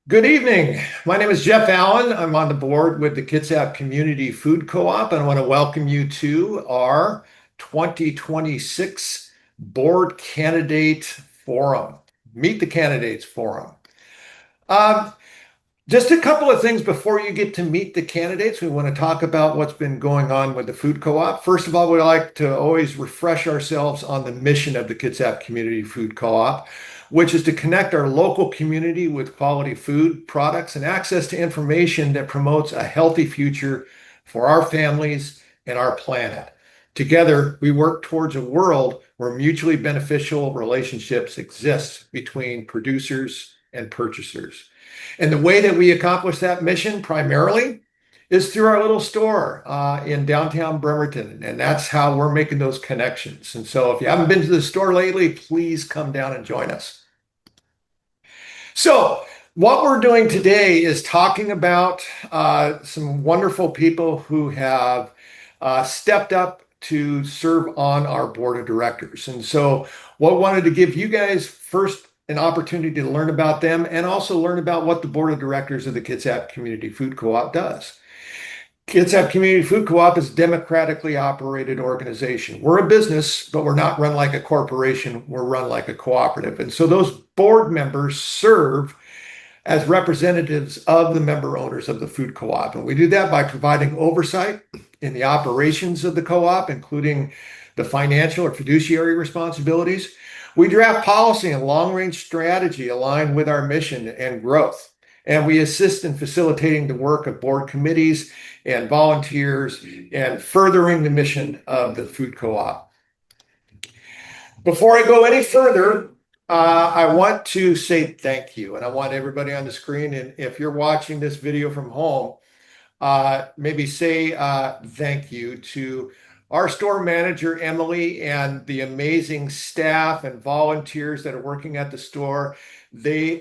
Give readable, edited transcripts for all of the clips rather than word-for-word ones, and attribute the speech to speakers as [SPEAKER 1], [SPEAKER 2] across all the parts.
[SPEAKER 1] Good evening. My name is Jeff Allen. I'm on the board with the Kitsap Community Food Co-op, and I want to welcome you to our 2026 Board Candidate Forum, Meet the Candidates Forum. Um, just a couple of things before you get to meet the candidates. We want to talk about what's been going on with the food co-op. First of all, we like to always refresh ourselves on the mission of the Kitsap Community Food Co-op, which is to connect our local community with quality food products and access to information that promotes a healthy future for our families and our planet. Together, we work towards a world where mutually beneficial relationships exist between producers and purchasers. And the way that we accomplish that mission primarily is through our little store in downtown Bremerton. And that's how we're making those connections. And so if you haven't been to the store lately, please come down and join us. So what we're doing today is talking about some wonderful people who have stepped up to serve on our board of directors. And so what I wanted to give you guys first an opportunity to learn about them and also learn about what the board of directors of the Kitsap Community Food Co-op does. Kitsap Community Food Co-op is a democratically operated organization. We're a business, but we're not run like a corporation. We're run like a cooperative. And so those board members serve as representatives of the member owners of the food co-op. And we do that by providing oversight in the operations of the co-op, including the financial or fiduciary responsibilities. We draft policy and long-range strategy aligned with our mission and growth. And we assist in facilitating the work of board committees and volunteers and furthering the mission of the food co-op. Before I go any further, I want to say thank you. And I want everybody on the screen, and if you're watching this video from home, maybe say thank you to our store manager, Emily, and the amazing staff and volunteers that are working at the store. They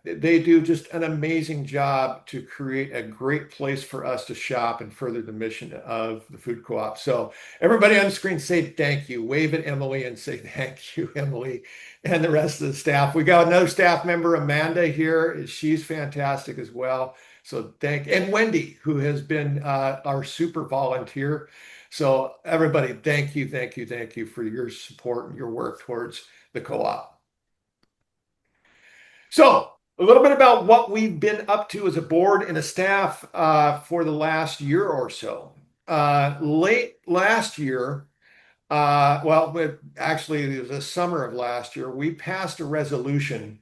[SPEAKER 1] do just an amazing job to create a great place for us to shop and further the mission of the food co-op. So everybody on the screen, say thank you. Wave at Emily and say thank you, Emily, and the rest of the staff. We got another staff member, Amanda, here. She's fantastic as well. So and Wendy, who has been our super volunteer. So everybody, thank you for your support and your work towards the co-op. So a little bit about what we've been up to as a board and a staff for the last year or so. Late last year, actually it was the summer of last year, we passed a resolution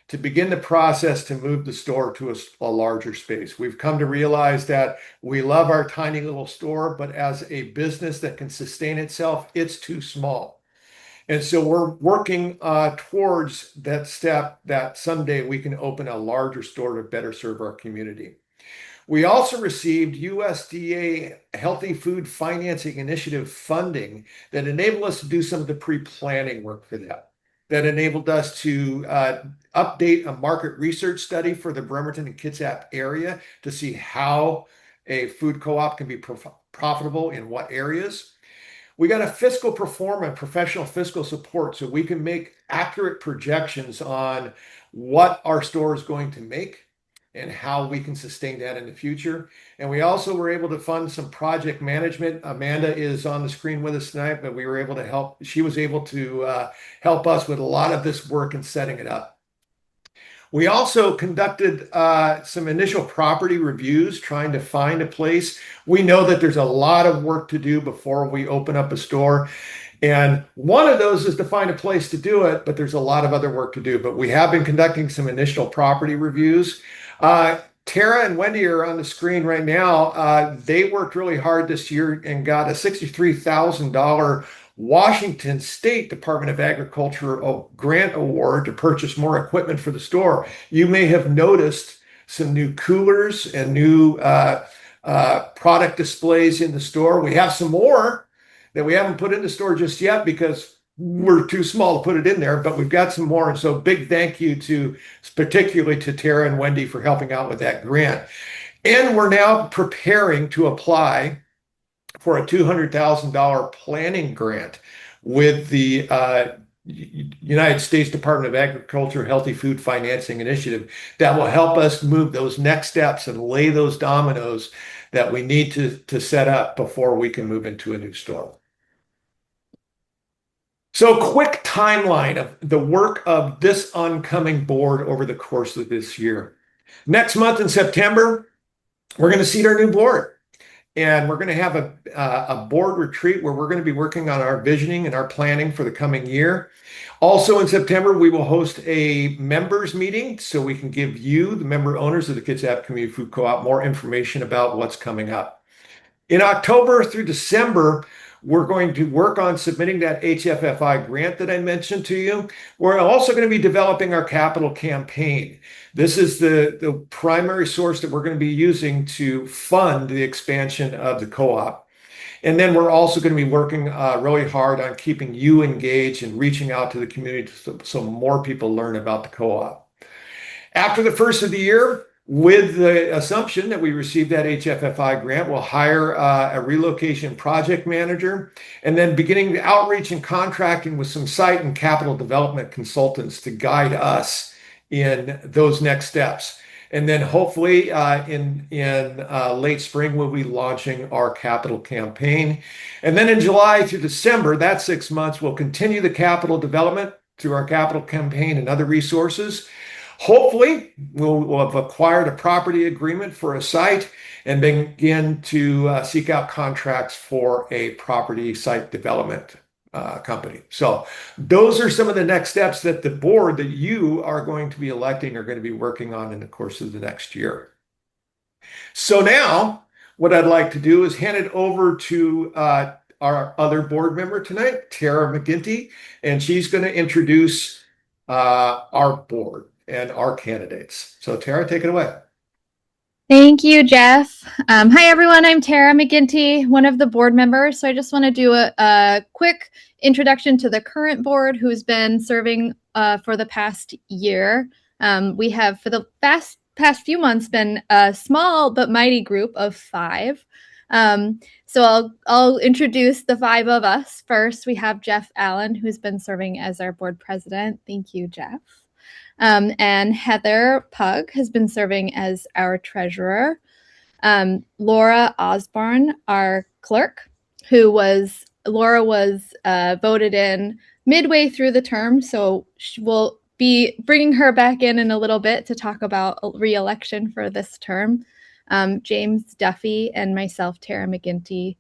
[SPEAKER 1] to begin the process to move the store to a larger space. We've come to realize that we love our tiny little store, but as a business that can sustain itself, it's too small. And so we're working towards that step that someday we can open a larger store to better serve our community. We also received USDA Healthy Food Financing Initiative funding that enabled us to do some of the pre-planning work for that. That enabled us to update a market research study for the Bremerton and Kitsap area to see how a food co-op can be profitable in what areas. We got a fiscal performance, professional fiscal support, so we can make accurate projections on what our store is going to make and how we can sustain that in the future. And we also were able to fund some project management. Amanda is on the screen with us tonight, but we were able to help. She was able to help us with a lot of this work and setting it up. We also conducted some initial property reviews, trying to find a place. We know that there's a lot of work to do before we open up a store. And one of those is to find a place to do it, but there's a lot of other work to do. But we have been conducting some initial property reviews. Tara and Wendy are on the screen right now. They worked really hard this year and got a $63,000 Washington State Department of Agriculture grant award to purchase more equipment for the store. You may have noticed some new coolers and new product displays in the store. We have some more that we haven't put in the store just yet because we're too small to put it in there, but we've got some more. And so big thank you particularly to Tara and Wendy for helping out with that grant. And we're now preparing to apply for a $200,000 planning grant with the United States Department of Agriculture Healthy Food Financing Initiative that will help us move those next steps and lay those dominoes that we need to set up before we can move into a new store. So, quick timeline of the work of this oncoming board over the course of this year. Next month in September, we're going to seat our new board. And we're going to have a board retreat where we're going to be working on our visioning and our planning for the coming year. Also in September, we will host a members meeting so we can give you, the member owners of the Kitsap Community Food Co-op, more information about what's coming up. In October through December, we're going to work on submitting that HFFI grant that I mentioned to you. We're also going to be developing our capital campaign. This is the primary source that we're going to be using to fund the expansion of the co-op. And then we're also going to be working really hard on keeping you engaged and reaching out to the community so more people learn about the co-op. After the first of the year, with the assumption that we receive that HFFI grant, we'll hire a relocation project manager and then beginning the outreach and contracting with some site and capital development consultants to guide us in those next steps. And then hopefully in late spring, we'll be launching our capital campaign. And then in July through December, that 6 months, we'll continue the capital development through our capital campaign and other resources. Hopefully, we'll have acquired a property agreement for a site and begin to seek out contracts for a property site development company. So those are some of the next steps that the board that you are going to be electing are going to be working on in the course of the next year. So now what I'd like to do is hand it over to our other board member tonight, Tara McGinty, and she's going to introduce our board and our candidates. So Tara, take it away.
[SPEAKER 2] Thank you, Jeff. Hi, everyone. I'm Tara McGinty, one of the board members. So I just want to do a quick introduction to the current board who's been serving for the past year. We have, for the past few months, been a small but mighty group of 5. So I'll introduce the 5 of us. First, we have Jeff Allen, who's been serving as our board president. Thank you, Jeff. And Heather Pug has been serving as our treasurer. Laura Osborne, our clerk, Laura was voted in midway through the term, so we'll be bringing her back in a little bit to talk about re-election for this term. James Duffy and myself, Tara McGinty.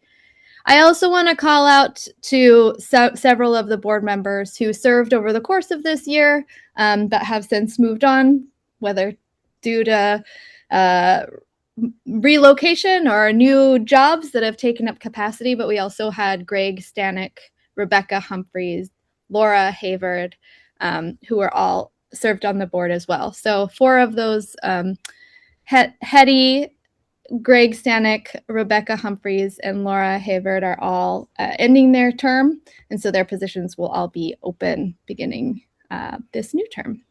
[SPEAKER 2] I also want to call out to several of the board members who served over the course of this year that have since moved on, whether due to relocation or new jobs that have taken up capacity. But we also had Greg Stanek, Rebecca Humphreys, Laura Havard, who were all served on the board as well. So 4 of those, Hetty, Greg Stanek, Rebecca Humphreys, and Laura Havard are all ending their term, and so their positions will all be open beginning this new term.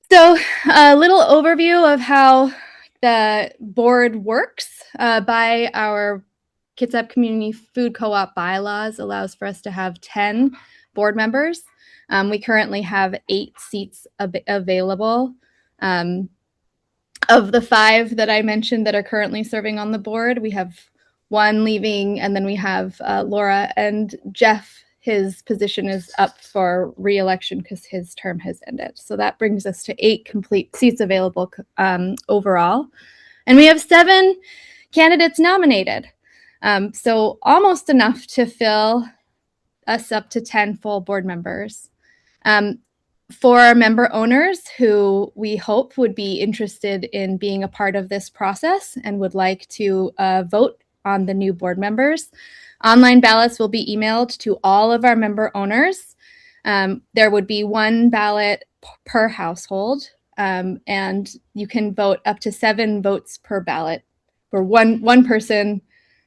[SPEAKER 2] So a little overview of how the board works. By our Kitsap Community Food Co-op bylaws allows for us to have 10 board members. We currently have 8 seats available. Of the 5 that I mentioned that are currently serving on the board, we have 1 leaving, and then we have Laura and Jeff. His position is up for re-election because his term has ended. So that brings us to 8 complete seats available overall. And we have 7 candidates nominated. So almost enough to fill us up to 10 full board members. For our member owners who we hope would be interested in being a part of this process and would like to vote on the new board members, online ballots will be emailed to all of our member owners. There would be 1 ballot per household, and you can vote up to 7 votes per ballot for one person,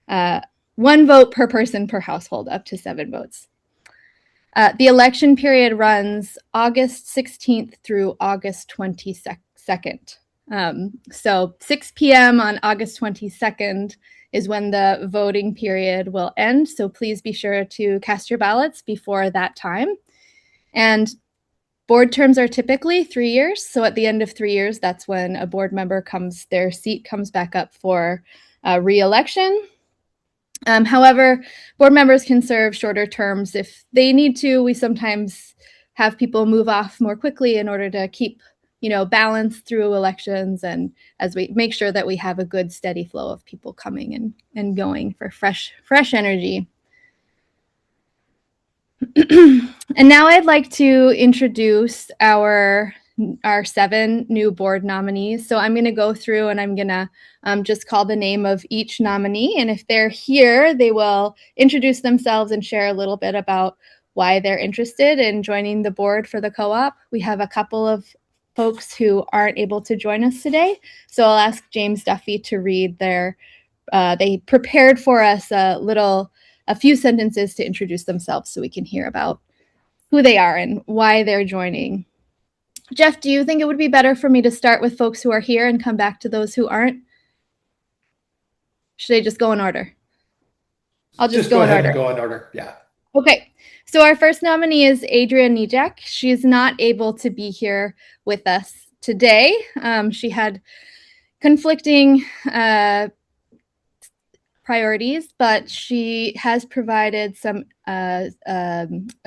[SPEAKER 2] 1 vote per person per household, up to 7 votes. The election period runs August 16th through August 22nd. So 6 p.m. on August 22nd is when the voting period will end. So please be sure to cast your ballots before that time. And board terms are typically 3 years. So at the end of 3 years, that's when a board member their seat comes back up for re-election. However, board members can serve shorter terms if they need to. We sometimes have people move off more quickly in order to keep, balance through elections, and as we make sure that we have a good steady flow of people coming and going for fresh energy. And now I'd like to introduce our 7 new board nominees. So I'm going to go through and I'm going to just call the name of each nominee. And if they're here, they will introduce themselves and share a little bit about why they're interested in joining the board for the co-op. We have a couple of folks who aren't able to join us today. So I'll ask James Duffy to read they prepared for us a few sentences to introduce themselves so we can hear about who they are and why they're joining. Jeff, do you think it would be better for me to start with folks who are here and come back to those who aren't? Should I just go in order? I'll just
[SPEAKER 1] go ahead and go in order. Yeah.
[SPEAKER 2] Okay. So our first nominee is Adrienne Nijak. She's not able to be here with us today. She had conflicting priorities, but she has provided some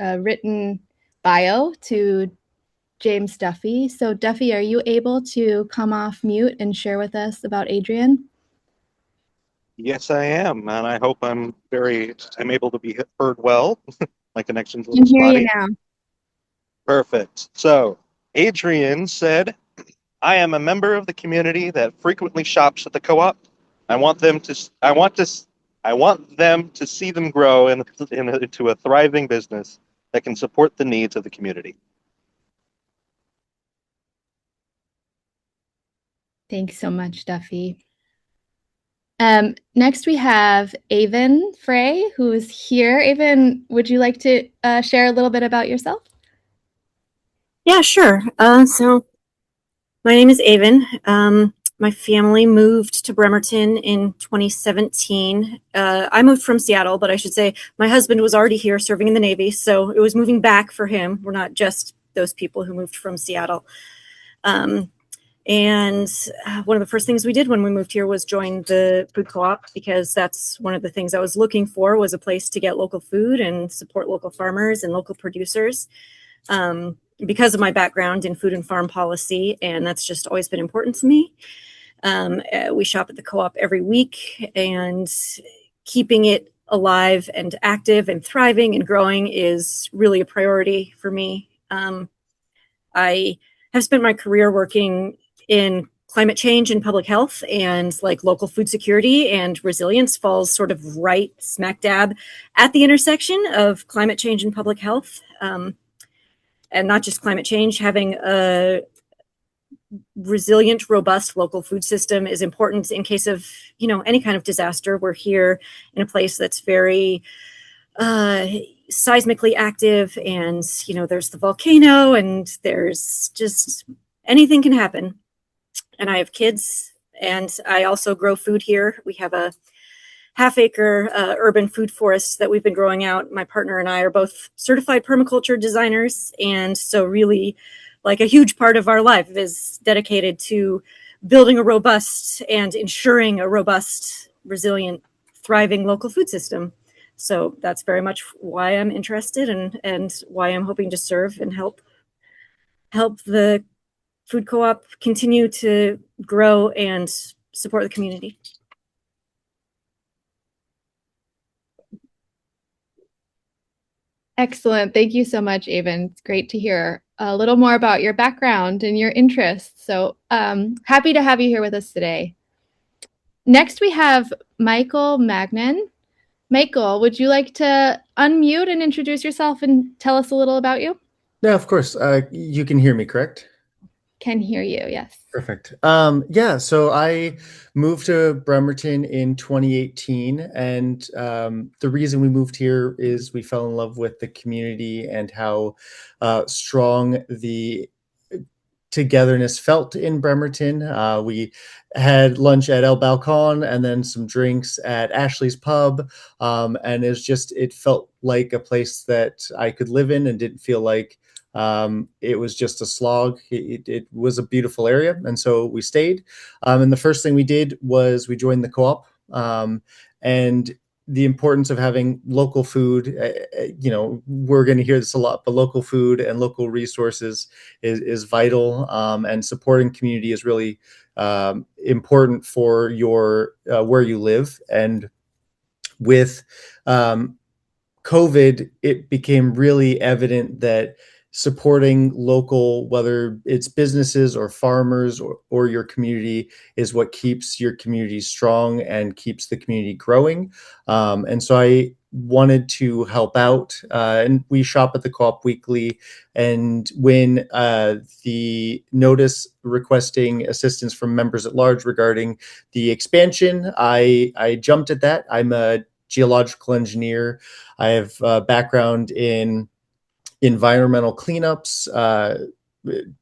[SPEAKER 2] written bio to James Duffy. So Duffy, are you able to come off mute and share with us about Adrienne?
[SPEAKER 3] Yes, I am, and I hope I'm able to be heard well. My connection's a little spotty.
[SPEAKER 2] I can hear you now.
[SPEAKER 3] Perfect. So, Adrienne said, "I am a member of the community that frequently shops at the co-op. I want them to see them grow into a thriving business that can support the needs of the community."
[SPEAKER 2] Thanks so much, Duffy. Next, we have Avon Frey, who is here. Avon, would you like to share a little bit about yourself?
[SPEAKER 4] Yeah, sure. So my name is Avon. My family moved to Bremerton in 2017. I moved from Seattle, but I should say my husband was already here serving in the Navy, so it was moving back for him. We're not just those people who moved from Seattle. And one of the first things we did when we moved here was join the food co-op, because that's one of the things I was looking for, was a place to get local food and support local farmers and local producers. Because of my background in food and farm policy, and that's just always been important to me. We shop at the co-op every week, and keeping it alive and active and thriving and growing is really a priority for me. I have spent my career working in climate change and public health, and like local food security and resilience falls sort of right smack dab at the intersection of climate change and public health. And not just climate change, having a resilient, robust local food system is important in case of, any kind of disaster. We're here in a place that's very seismically active, and, there's the volcano, and there's just anything can happen. And I have kids, and I also grow food here. We have a half-acre urban food forest that we've been growing out. My partner and I are both certified permaculture designers, and so really, like, a huge part of our life is dedicated to building a robust and ensuring a robust, resilient, thriving local food system. So that's very much why I'm interested, and why I'm hoping to serve and help the food co-op continue to grow and support the community.
[SPEAKER 2] Excellent. Thank you so much, Avon. It's great to hear a little more about your background and your interests. So happy to have you here with us today. Next, we have Michael Magnan. Michael, would you like to unmute and introduce yourself and tell us a little about you?
[SPEAKER 5] Yeah, of course. You can hear me, correct?
[SPEAKER 2] Can hear you, yes.
[SPEAKER 5] Perfect. Yeah, so I moved to Bremerton in 2018, and the reason we moved here is we fell in love with the community and how strong the togetherness felt in Bremerton. We had lunch at El Balcon and then some drinks at Ashley's Pub. And it felt like a place that I could live in and didn't feel like it was just a slog. It was a beautiful area. And so we stayed. And the first thing we did was we joined the co-op. And the importance of having local food, we're going to hear this a lot, but local food and local resources is vital, and supporting community is really important for your where you live. And with COVID, it became really evident that supporting local, whether it's businesses or farmers or your community, is what keeps your community strong and keeps the community growing. And so I wanted to help out, and we shop at the co-op weekly. And when the notice requesting assistance from members at large regarding the expansion, I jumped at that. I'm a geological engineer. I have a background in environmental cleanups,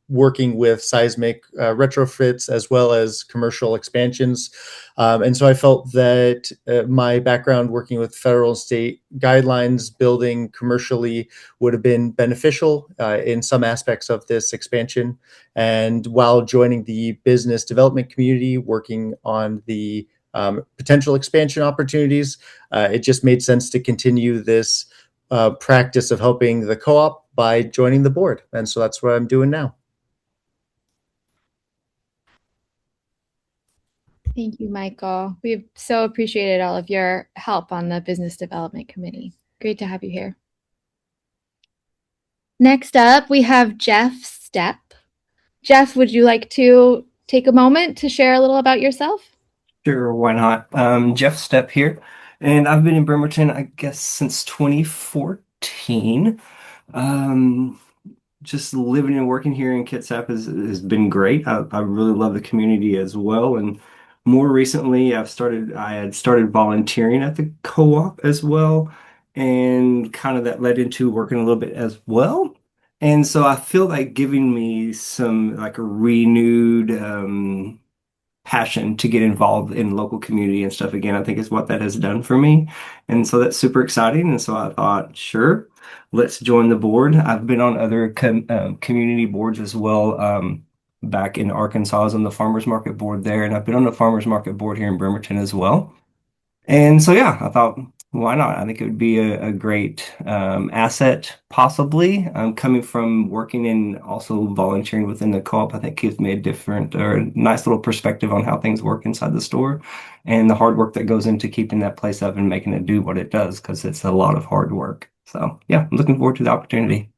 [SPEAKER 5] working with seismic retrofits as well as commercial expansions. And so I felt that my background working with federal and state guidelines, building commercially, would have been beneficial in some aspects of this expansion. And while joining the business development community, working on the potential expansion opportunities, it just made sense to continue this practice of helping the co-op by joining the board. And so that's what I'm doing now.
[SPEAKER 2] Thank you, Michael. We've so appreciated all of your help on the Business Development Committee. Great to have you here. Next up, we have Jeff Stepp. Jeff, would you like to take a moment to share a little about yourself?
[SPEAKER 6] Sure, why not? Jeff Stepp here, and I've been in Bremerton, I guess, since 2014. Just living and working here in Kitsap has been great. I really love the community as well, and more recently, I had started volunteering at the co-op as well, and kind of that led into working a little bit as well. And so I feel like giving me some like a renewed passion to get involved in local community and stuff again, I think is what that has done for me. And so that's super exciting. And so I thought, sure, let's join the board. I've been on other community boards as well. Back in Arkansas, I was on the farmers market board there, and I've been on the farmers market board here in Bremerton as well. And so, yeah, I thought, why not? I think it would be a great asset, possibly. Coming from working and also volunteering within the co-op, I think gives me a different or a nice little perspective on how things work inside the store and the hard work that goes into keeping that place up and making it do what it does, because it's a lot of hard work. So, yeah, I'm looking forward to the opportunity.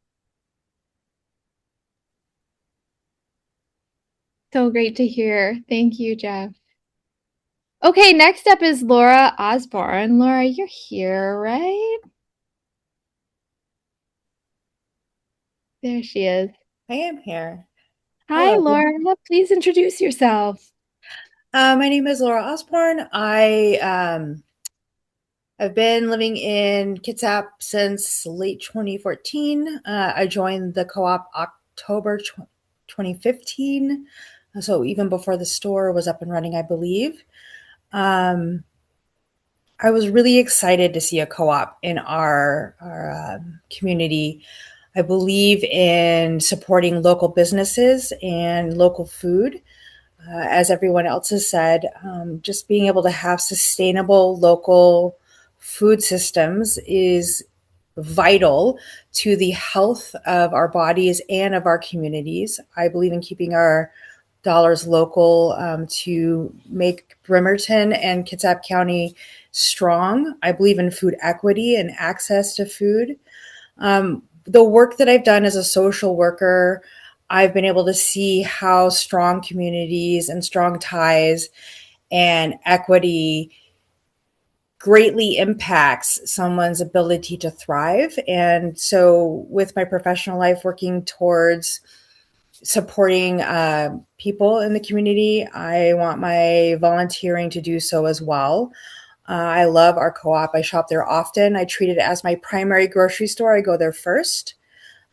[SPEAKER 2] So great to hear. Thank you, Jeff. Okay, next up is Laura Osborne. Laura, you're here, right? There she is.
[SPEAKER 7] I am here.
[SPEAKER 2] Hi,
[SPEAKER 7] Hello.
[SPEAKER 2] Laura. Please introduce yourself.
[SPEAKER 7] My name is Laura Osborne. I've been living in Kitsap since late 2014. I joined the co-op October 2015, so even before the store was up and running, I believe. I was really excited to see a co-op in our community. I believe in supporting local businesses and local food. As everyone else has said, just being able to have sustainable local food systems is vital to the health of our bodies and of our communities. I believe in keeping our dollars local to make Bremerton and Kitsap County strong. I believe in food equity and access to food. The work that I've done as a social worker, I've been able to see how strong communities and strong ties and equity greatly impacts someone's ability to thrive. And so with my professional life working towards supporting people in the community, I want my volunteering to do so as well. I love our co-op. I shop there often. I treat it as my primary grocery store. I go there first.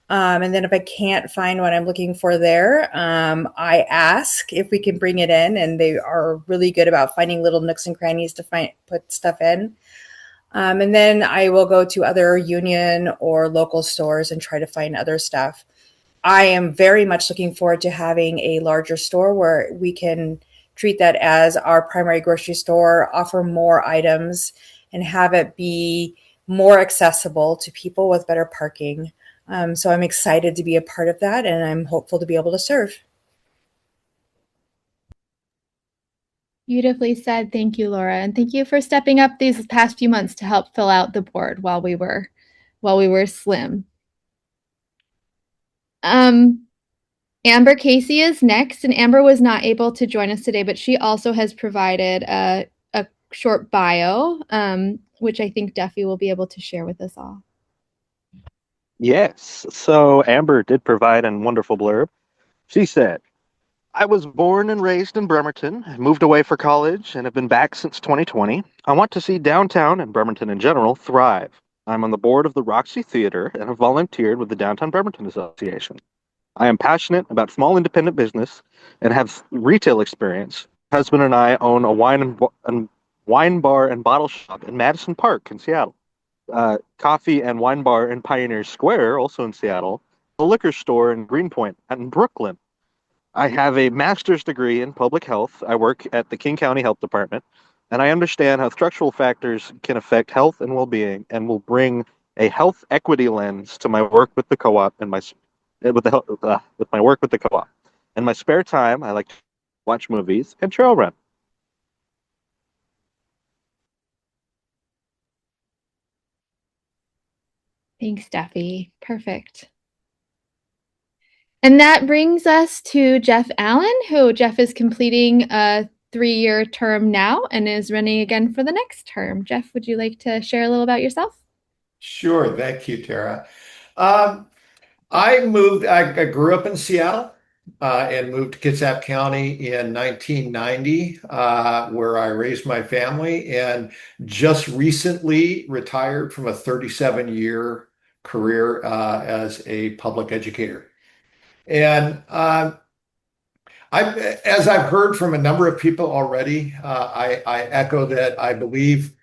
[SPEAKER 7] And then if I can't find what I'm looking for there, I ask if we can bring it in, and they are really good about finding little nooks and crannies to put stuff in. And then I will go to other union or local stores and try to find other stuff. I am very much looking forward to having a larger store where we can treat that as our primary grocery store, offer more items, and have it be more accessible to people with better parking. So I'm excited to be a part of that, and I'm hopeful to be able to serve.
[SPEAKER 2] Beautifully said. Thank you, Laura. And thank you for stepping up these past few months to help fill out the board while we were slim. Amber Casey is next, and Amber was not able to join us today, but she also has provided a short bio, which I think Duffy will be able to share with us all.
[SPEAKER 3] Yes. So Amber did provide a wonderful blurb. She said, I was born and raised in Bremerton, moved away for college, and have been back since 2020. I want to see downtown and Bremerton in general thrive. I'm on the board of the Roxy Theater and have volunteered with the Downtown Bremerton Association. I am passionate about small independent business and have retail experience. My husband and I own a wine bar and bottle shop in Madison Park in Seattle. Coffee and wine bar in Pioneer Square, also in Seattle. A liquor store in Greenpoint and in Brooklyn. I have a master's degree in public health. I work at the King County Health Department, and I understand how structural factors can affect health and well-being, and will bring a health equity lens to my work with the co-op and with my work with the co-op. In my spare time, I like to watch movies and trail run.
[SPEAKER 2] Thanks, Duffy. Perfect. And that brings us to Jeff Allen, who Jeff is completing a 3-year term now and is running again for the next term. Jeff, would you like to share a little about yourself?
[SPEAKER 1] Sure. Thank you, Tara. I grew up in Seattle and moved to Kitsap County in 1990, where I raised my family, and just recently retired from a 37-year career as a public educator. And as I've heard from a number of people already, I echo that. I believe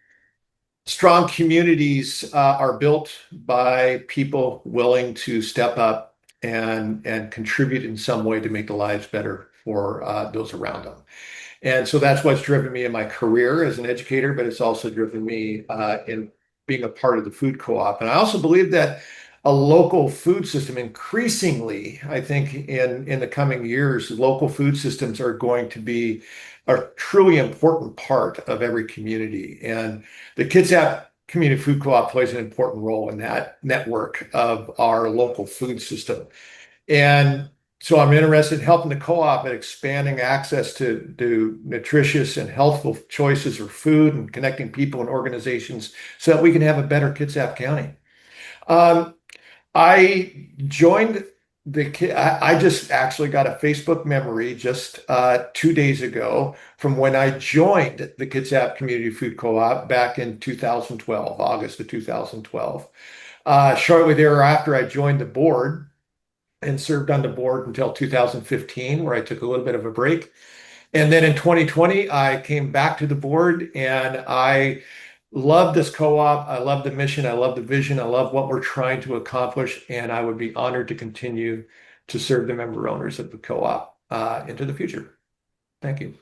[SPEAKER 1] strong communities are built by people willing to step up and contribute in some way to make the lives better for those around them. And so that's what's driven me in my career as an educator, but it's also driven me in being a part of the food co-op. And I also believe that a local food system, increasingly, I think in the coming years, local food systems are going to be a truly important part of every community. And the Kitsap Community Food Co-op plays an important role in that network of our local food system. And so I'm interested in helping the co-op at expanding access to nutritious and healthful choices of food and connecting people and organizations so that we can have a better Kitsap County. I joined I just actually got a Facebook memory just 2 days ago from when I joined the Kitsap Community Food Co-op back in 2012, August of 2012. Shortly thereafter, I joined the board and served on the board until 2015, where I took a little bit of a break. And then in 2020, I came back to the board, and I love this co-op. I love the mission. I love the vision. I love what we're trying to accomplish. And I would be honored to continue to serve the member owners of the co-op into the future. Thank you.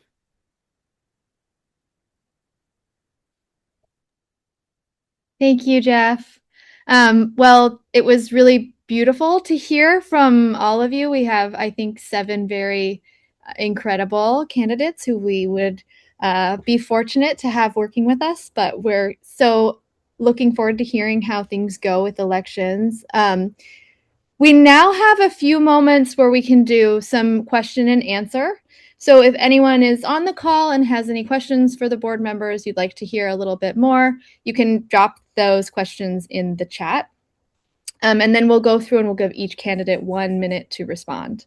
[SPEAKER 2] Thank you, Jeff. Well, it was really beautiful to hear from all of you. We have, I think, 7 very incredible candidates who we would be fortunate to have working with us, but we're so looking forward to hearing how things go with elections. We now have a few moments where we can do some question and answer. So if anyone is on the call and has any questions for the board members you'd like to hear a little bit more, you can drop those questions in the chat. And then we'll go through and we'll give each candidate 1 minute to respond.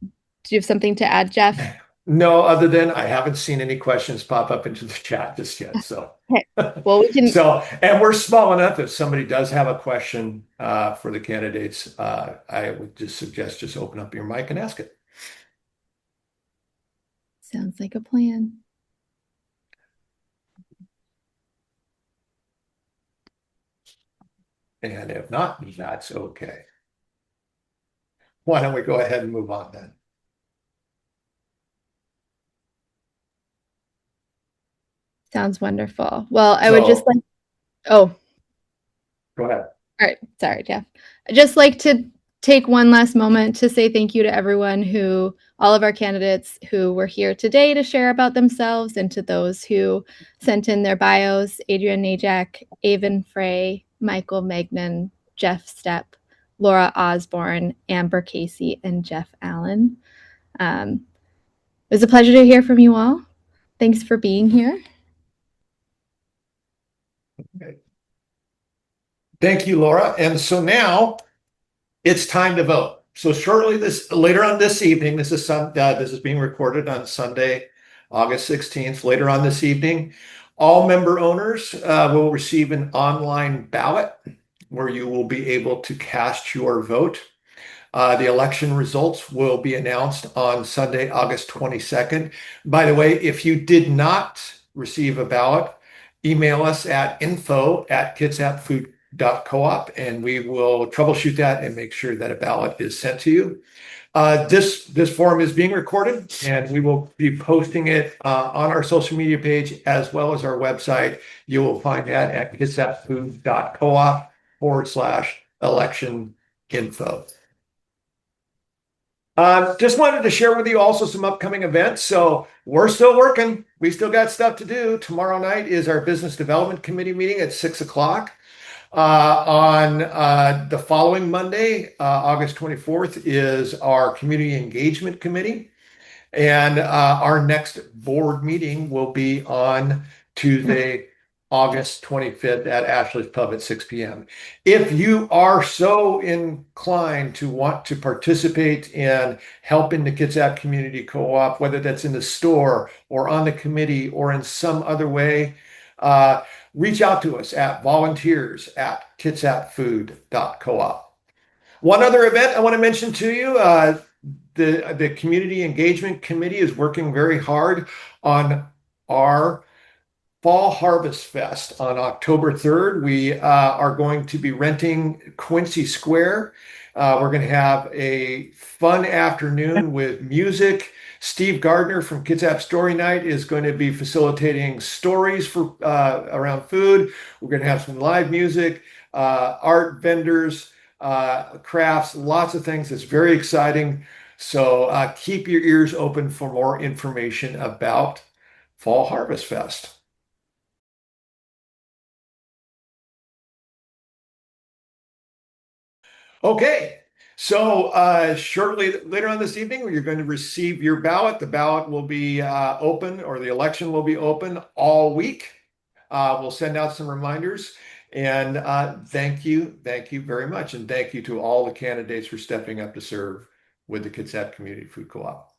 [SPEAKER 2] Do you have something to add, Jeff?
[SPEAKER 1] No, other than I haven't seen any questions pop up into the chat just yet. So,
[SPEAKER 2] Okay. Well, we can.
[SPEAKER 1] and we're small enough. If somebody does have a question for the candidates, I would just suggest just open up your mic and ask it.
[SPEAKER 2] Sounds like a plan.
[SPEAKER 1] And if not, that's okay. Why don't we go ahead and move on then?
[SPEAKER 2] Sounds wonderful. Well, I would just
[SPEAKER 1] So-
[SPEAKER 2] like. Oh,
[SPEAKER 1] Go ahead.
[SPEAKER 2] all right. Sorry, Jeff. I'd just like to take one last moment to say thank you to everyone all of our candidates who were here today to share about themselves, and to those who sent in their bios: Adrian Najak, Avon Frey, Michael Magnan, Jeff Stepp, Laura Osborne, Amber Casey, and Jeff Allen. It was a pleasure to hear from you all. Thanks for being here.
[SPEAKER 1] Okay. Thank you, Laura. And so now it's time to vote. So shortly later on this evening, this is being recorded on Sunday, August 16th. Later on this evening, all member owners will receive an online ballot where you will be able to cast your vote. The election results will be announced on Sunday, August 22nd. By the way, if you did not receive a ballot, email us at info@kitsapfood.coop and we will troubleshoot that and make sure that a ballot is sent to you. This forum is being recorded and we will be posting it on our social media page as well as our website. You will find that at kitsapfood.coop/election info. Just wanted to share with you also some upcoming events. So we're still working. We still got stuff to do. Tomorrow night is our Business Development Committee meeting at 6 o'clock. On the following Monday, August 24th, is our Community Engagement Committee. And our next board meeting will be on Tuesday, August 25th at Ashley's Pub at 6 p.m. If you are so inclined to want to participate in helping the Kitsap Community Co-op, whether that's in the store or on the committee or in some other way, reach out to us at volunteers@kitsapfood.coop. One other event I want to mention to you, the Community Engagement Committee is working very hard on our Fall Harvest Fest on October 3rd. We are going to be renting Quincy Square. We're going to have a fun afternoon with music. Steve Gardner from Kitsap Story Night is going to be facilitating stories for around food. We're going to have some live music, art vendors, crafts, lots of things. It's very exciting. So keep your ears open for more information about Fall Harvest Fest. Okay, so shortly later on this evening, you're going to receive your ballot. The ballot will be open, or the election will be open all week. We'll send out some reminders. And thank you very much. And thank you to all the candidates for stepping up to serve with the Kitsap Community Food Co-op.